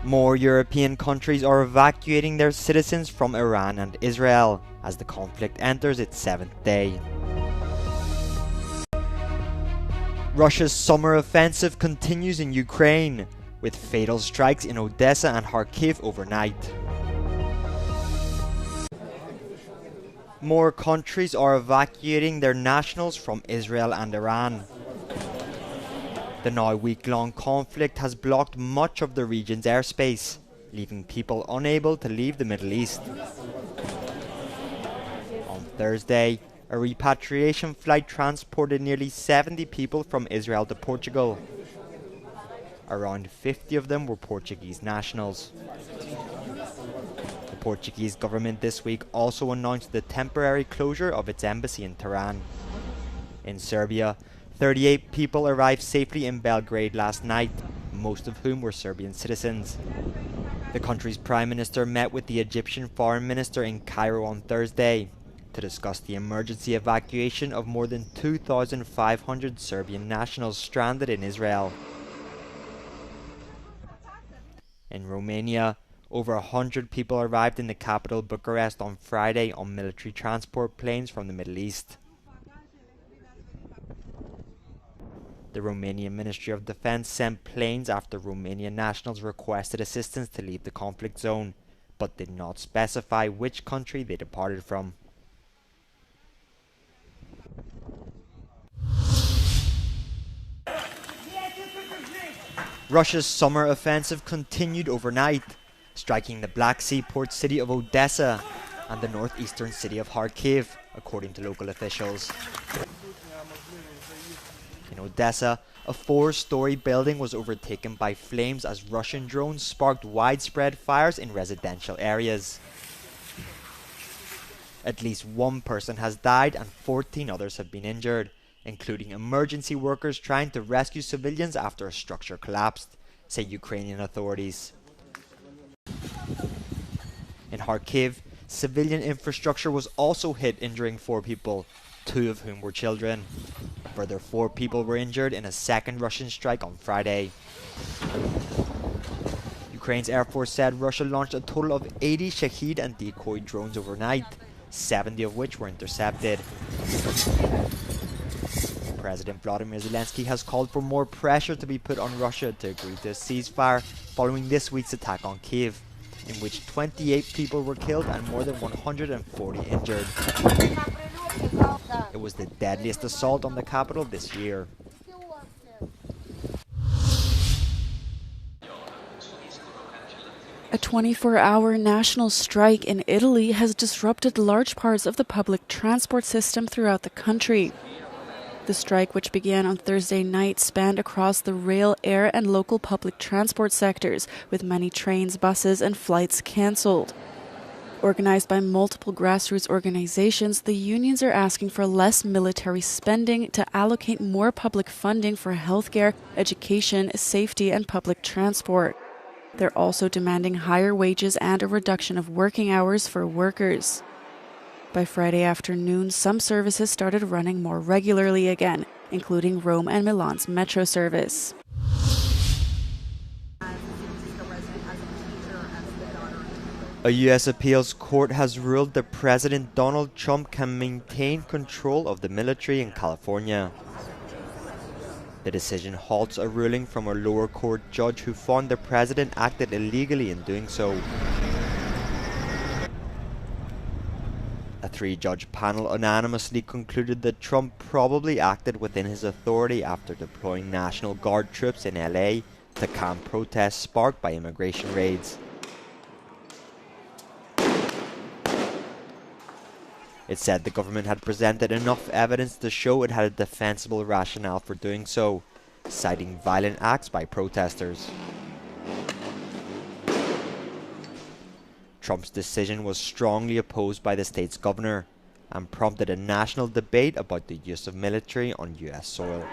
More European countries are evacuating their citizens from Iran and Israel as the conflict enters its 7th day. Russia's summer offensive continues in Ukraine, with fatal strikes in Odessa and Kharkiv overnight. More countries are evacuating their nationals from Israel and Iran. The now week-long conflict has blocked much of the region's airspace, leaving people unable to leave the Middle East. On Thursday, a repatriation flight transported nearly 70 people from Israel to Portugal. Around 50 of them were Portuguese nationals. The Portuguese government this week also announced the temporary closure of its embassy in Tehran. In Serbia, 38 people arrived safely in Belgrade last night, most of whom were Serbian citizens. The country's prime minister met with the Egyptian foreign minister in Cairo on Thursday to discuss the emergency evacuation of more than 2,500 Serbian nationals stranded in Israel. In Romania, over 100 people arrived in the capital Bucharest on Friday on military transport planes from the Middle East. The Romanian Ministry of Defense sent planes after Romanian nationals requested assistance to leave the conflict zone, but did not specify which country they departed from. Russia's summer offensive continued overnight, striking the Black Sea port city of Odessa and the northeastern city of Kharkiv, according to local officials. In Odessa, a 4-story building was overtaken by flames as Russian drones sparked widespread fires in residential areas. At least one person has died and 14 others have been injured, including emergency workers trying to rescue civilians after a structure collapsed, say Ukrainian authorities. In Kharkiv, civilian infrastructure was also hit, injuring 4 people, 2 of whom were children. A further 4 people were injured in a second Russian strike on Friday. Ukraine's Air Force said Russia launched a total of 80 Shahed and decoy drones overnight, 70 of which were intercepted. President Vladimir Zelensky has called for more pressure to be put on Russia to agree to a ceasefire following this week's attack on Kyiv, in which 28 people were killed and more than 140 injured. It was the deadliest assault on the capital this year. A 24-hour national strike in Italy has disrupted large parts of the public transport system throughout the country. The strike, which began on Thursday night, spanned across the rail, air and local public transport sectors, with many trains, buses and flights cancelled. Organized by multiple grassroots organizations, the unions are asking for less military spending to allocate more public funding for healthcare, education, safety and public transport. They're also demanding higher wages and a reduction of working hours for workers. By Friday afternoon, some services started running more regularly again, including Rome and Milan's metro service. A U.S. appeals court has ruled that President Donald Trump can maintain control of the military in California. The decision halts a ruling from a lower court judge who found the president acted illegally in doing so. A 3-judge panel unanimously concluded that Trump probably acted within his authority after deploying National Guard troops in LA to calm protests sparked by immigration raids. It said the government had presented enough evidence to show it had a defensible rationale for doing so, citing violent acts by protesters. Trump's decision was strongly opposed by the state's governor and prompted a national debate about the use of military on U.S. soil.